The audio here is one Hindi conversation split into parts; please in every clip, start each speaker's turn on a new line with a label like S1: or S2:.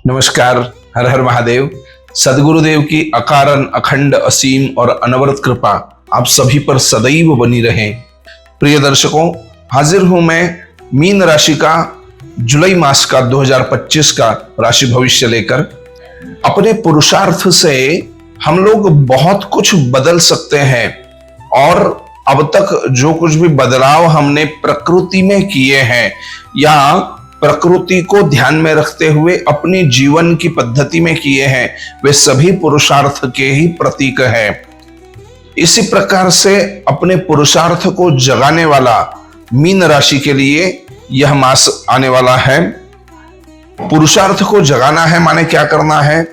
S1: नमस्कार। हर हर महादेव। सदगुरुदेव की अकारण अखंड असीम और अनवरत कृपा आप सभी पर सदैव बनी रहे। प्रिय दर्शकों, हाजिर हूं मैं मीन राशि का जुलाई मास का 2025 का राशि भविष्य लेकर। अपने पुरुषार्थ से हम लोग बहुत कुछ बदल सकते हैं और अब तक जो कुछ भी बदलाव हमने प्रकृति में किए हैं या प्रकृति को ध्यान में रखते हुए अपनी जीवन की पद्धति में किए हैं, वे सभी पुरुषार्थ के ही प्रतीक हैं। इसी प्रकार से अपने पुरुषार्थ को जगाने वाला मीन राशि के लिए यह मास आने वाला है। पुरुषार्थ को जगाना है माने क्या करना है?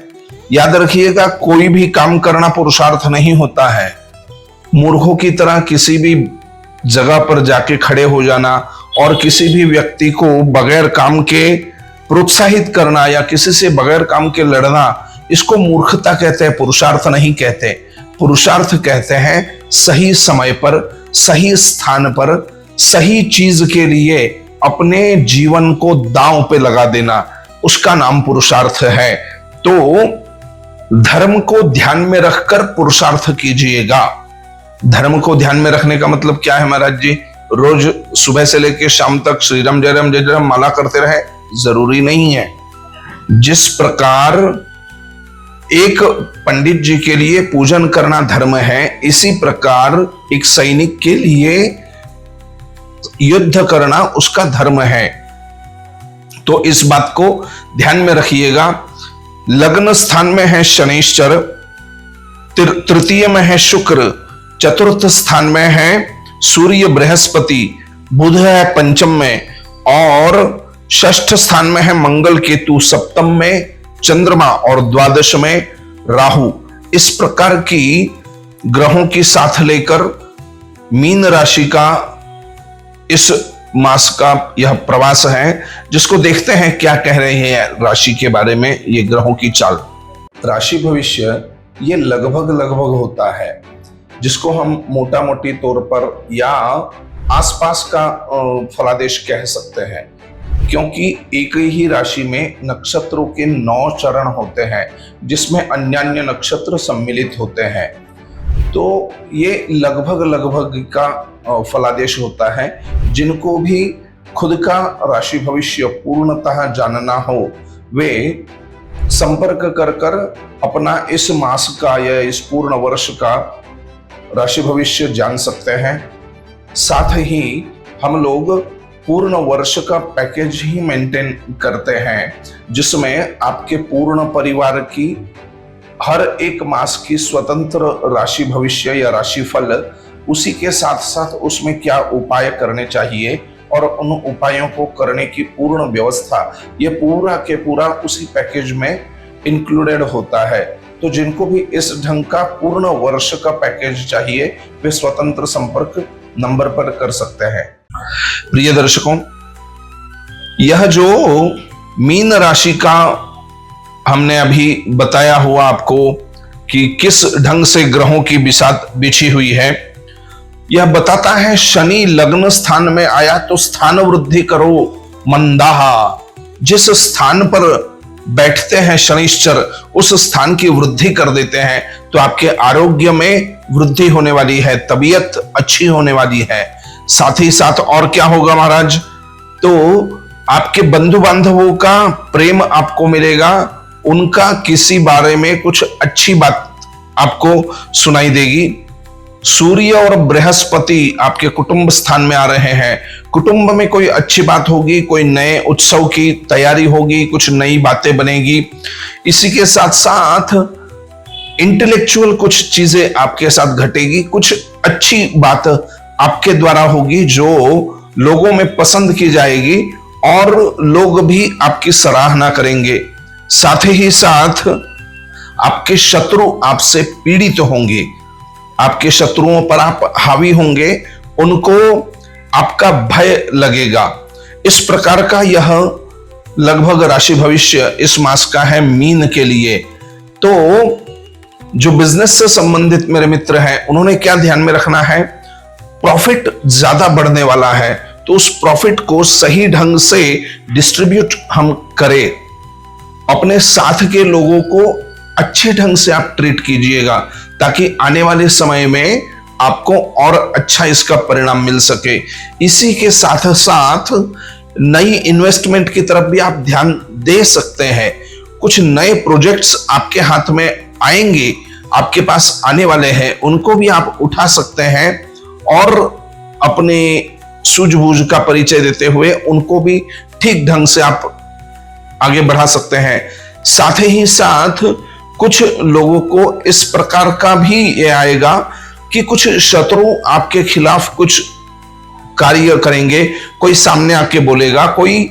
S1: याद रखिएगा, कोई भी काम करना पुरुषार्थ नहीं होता है। मूर्खों की तरह किसी भी जगह पर जाके खड़े हो जाना और किसी भी व्यक्ति को बगैर काम के प्रोत्साहित करना या किसी से बगैर काम के लड़ना, इसको मूर्खता कहते हैं, पुरुषार्थ नहीं कहते। पुरुषार्थ कहते हैं सही समय पर, सही स्थान पर, सही चीज के लिए अपने जीवन को दांव पे लगा देना, उसका नाम पुरुषार्थ है। तो धर्म को ध्यान में रखकर पुरुषार्थ कीजिएगा। धर्म को ध्यान में रखने का मतलब क्या है महाराज जी? रोज सुबह से लेकर शाम तक श्री राम जय राम जय जय राम माला करते रहे? जरूरी नहीं है। जिस प्रकार एक पंडित जी के लिए पूजन करना धर्म है, इसी प्रकार एक सैनिक के लिए युद्ध करना उसका धर्म है। तो इस बात को ध्यान में रखिएगा। लग्न स्थान में है शनैश्चर, तृतीय में है शुक्र, चतुर्थ स्थान में है सूर्य बृहस्पति, बुध है पंचम में और षष्ठ स्थान में है मंगल केतु, सप्तम में चंद्रमा और द्वादश में राहु। इस प्रकार की ग्रहों की साथ लेकर मीन राशि का इस मास का यह प्रवास है, जिसको देखते हैं क्या कह रहे हैं राशि के बारे में ये ग्रहों की चाल। राशि भविष्य ये लगभग होता है, जिसको हम मोटा मोटी तौर पर या आसपास का फलादेश कह सकते हैं, क्योंकि एक ही राशि में नक्षत्रों के 9 चरण होते हैं, जिसमें अन्य नक्षत्र सम्मिलित होते हैं। तो ये लगभग का फलादेश होता है। जिनको भी खुद का राशि भविष्य पूर्णतः जानना हो, वे संपर्क कर अपना इस मास का या इस पूर्ण वर्ष का राशि भविष्य जान सकते हैं। साथ ही हम लोग पूर्ण वर्ष का पैकेज ही मेंटेन करते हैं, जिसमें आपके पूर्ण परिवार की हर एक मास की स्वतंत्र राशि भविष्य या राशिफल, उसी के साथ साथ उसमें क्या उपाय करने चाहिए और उन उपायों को करने की पूर्ण व्यवस्था, ये पूरा के पूरा उसी पैकेज में इंक्लूडेड होता है। तो जिनको भी इस ढंग का पूर्ण वर्ष का पैकेज चाहिए, वे स्वतंत्र संपर्क नंबर पर कर सकते हैं। प्रिय दर्शकों, यह जो मीन राशि का हमने अभी बताया हुआ आपको कि किस ढंग से ग्रहों की बिसात बिछी हुई है, यह बताता है शनि लग्न स्थान में आया तो स्थान वृद्धि करो मंदाहा। जिस स्थान पर बैठते हैं शनिश्चर, उस स्थान की वृद्धि कर देते हैं, तो आपके आरोग्य में वृद्धि होने वाली है, तबीयत अच्छी होने वाली है। साथ ही साथ और क्या होगा महाराज? तो आपके बंधु बांधवों का प्रेम आपको मिलेगा, उनका किसी बारे में कुछ अच्छी बात आपको सुनाई देगी। सूर्य और बृहस्पति आपके कुटुंब स्थान में आ रहे हैं। कुटुंब में कोई अच्छी बात होगी, कोई नए उत्सव की तैयारी होगी, कुछ नई बातें बनेगी। इसी के साथ साथ इंटेलेक्चुअल कुछ चीजें आपके साथ घटेगी, कुछ अच्छी बात आपके द्वारा होगी जो लोगों में पसंद की जाएगी और लोग भी आपकी सराहना करेंगे। साथ ही साथ आपके शत्रु आपसे पीड़ित होंगे, आपके शत्रुओं पर आप हावी होंगे, उनको आपका भय लगेगा। इस प्रकार का यह लगभग राशि भविष्य इस मास का है मीन के लिए। तो जो बिजनेस से संबंधित मेरे मित्र हैं, उन्होंने क्या ध्यान में रखना है? प्रॉफिट ज्यादा बढ़ने वाला है, तो उस प्रॉफिट को सही ढंग से डिस्ट्रीब्यूट हम करें। अपने साथ के लोगों को अच्छे ढंग से आप ट्रीट कीजिएगा, ताकि आने वाले समय में आपको और अच्छा इसका परिणाम मिल सके। इसी के साथ साथ नई इन्वेस्टमेंट की तरफ भी आप ध्यान दे सकते हैं। कुछ नए प्रोजेक्ट्स आपके हाथ में आएंगे, आपके पास आने वाले हैं, उनको भी आप उठा सकते हैं और अपने सूझबूझ का परिचय देते हुए उनको भी ठीक ढंग से आप आगे बढ़ा सकते हैं। साथ ही साथ कुछ लोगों को इस प्रकार का भी ये आएगा कि कुछ शत्रु आपके खिलाफ कुछ कार्य करेंगे, कोई सामने आके बोलेगा, कोई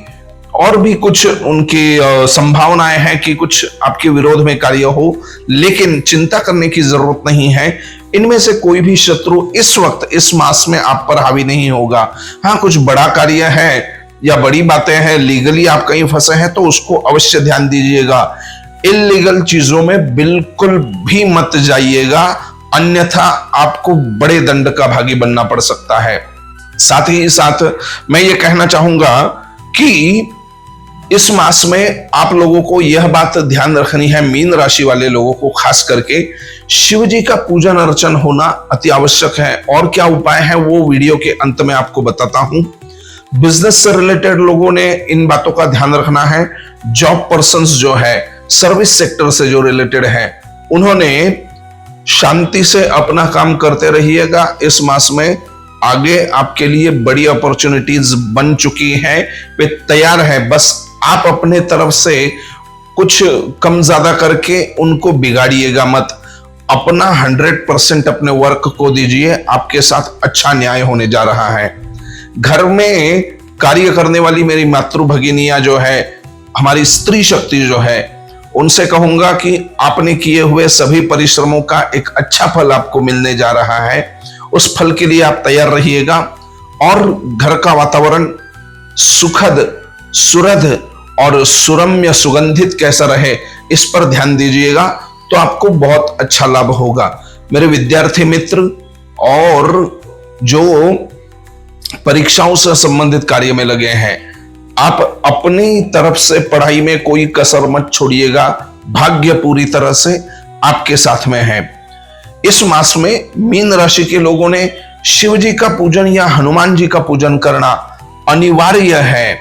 S1: और भी कुछ उनकी संभावनाएं हैं कि कुछ आपके विरोध में कार्य हो, लेकिन चिंता करने की जरूरत नहीं है। इनमें से कोई भी शत्रु इस वक्त इस मास में आप पर हावी नहीं होगा। हाँ, कुछ बड़ा कार्य है या बड़ी बातें हैं, लीगली आप कहीं फंसे हैं तो उसको अवश्य ध्यान दीजिएगा। इल्लीगल चीजों में बिल्कुल भी मत जाइएगा, अन्यथा आपको बड़े दंड का भागी बनना पड़ सकता है। साथ ही साथ मैं ये कहना चाहूंगा कि इस मास में आप लोगों को यह बात ध्यान रखनी है, मीन राशि वाले लोगों को खास करके शिव जी का पूजन अर्चन होना अति आवश्यक है। और क्या उपाय है वो वीडियो के अंत में आपको बताता हूं। बिजनेस से रिलेटेड लोगों ने इन बातों का ध्यान रखना है। जॉब पर्संस जो है, सर्विस सेक्टर से जो रिलेटेड है, उन्होंने शांति से अपना काम करते रहिएगा। इस मास में आगे आपके लिए बड़ी अपॉर्चुनिटीज बन चुकी हैं, वे तैयार है। बस आप अपने तरफ से कुछ कम ज्यादा करके उनको बिगाड़िएगा मत। अपना 100% अपने वर्क को दीजिए, आपके साथ अच्छा न्याय होने जा रहा है। घर में कार्य करने वाली मेरी मातृ भगिनियां जो है, हमारी स्त्री शक्ति जो है, उनसे कहूंगा कि आपने किए हुए सभी परिश्रमों का एक अच्छा फल आपको मिलने जा रहा है। उस फल के लिए आप तैयार रहिएगा और घर का वातावरण सुखद, सुरध और सुरम्य सुगंधित कैसा रहे, इस पर ध्यान दीजिएगा, तो आपको बहुत अच्छा लाभ होगा। मेरे विद्यार्थी मित्र और जो परीक्षाओं से संबंधित कार्य में लगे हैं, आप अपनी तरफ से पढ़ाई में कोई कसर मत छोड़िएगा। भाग्य पूरी तरह से आपके साथ में है। इस मास में मीन राशि के लोगों ने शिव जी का पूजन या हनुमान जी का पूजन करना अनिवार्य है।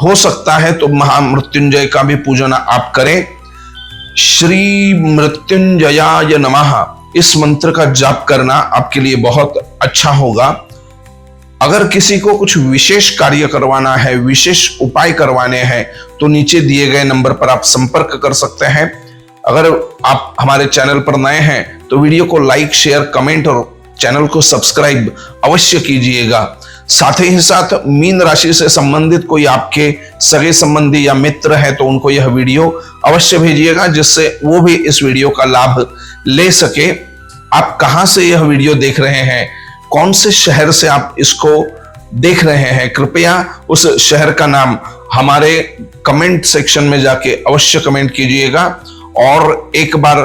S1: हो सकता है तो महामृत्युंजय का भी पूजन आप करें। श्री मृत्युंजयाय नमः इस मंत्र का जाप करना आपके लिए बहुत अच्छा होगा। अगर किसी को कुछ विशेष कार्य करवाना है, विशेष उपाय करवाने हैं, तो नीचे दिए गए नंबर पर आप संपर्क कर सकते हैं। अगर आप हमारे चैनल पर नए हैं तो वीडियो को लाइक, शेयर, कमेंट और चैनल को सब्सक्राइब अवश्य कीजिएगा। साथ ही साथ मीन राशि से संबंधित कोई आपके सगे संबंधी या मित्र है तो उनको यह वीडियो अवश्य भेजिएगा, जिससे वो भी इस वीडियो का लाभ ले सके। आप कहां से यह वीडियो देख रहे हैं, कौन से शहर से आप इसको देख रहे हैं, कृपया उस शहर का नाम हमारे कमेंट सेक्शन में जाके अवश्य कमेंट कीजिएगा। और 1 बार,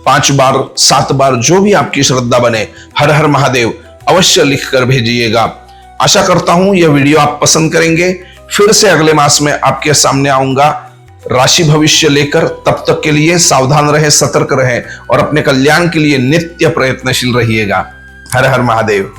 S1: 5 बार, 7 बार, जो भी आपकी श्रद्धा बने, हर हर महादेव अवश्य लिखकर भेजिएगा। आशा करता हूं यह वीडियो आप पसंद करेंगे। फिर से अगले मास में आपके सामने आऊंगा राशि भविष्य लेकर। तब तक के लिए सावधान रहे, सतर्क रहे और अपने कल्याण के लिए नित्य प्रयत्नशील रहिएगा। हर हर महादेव।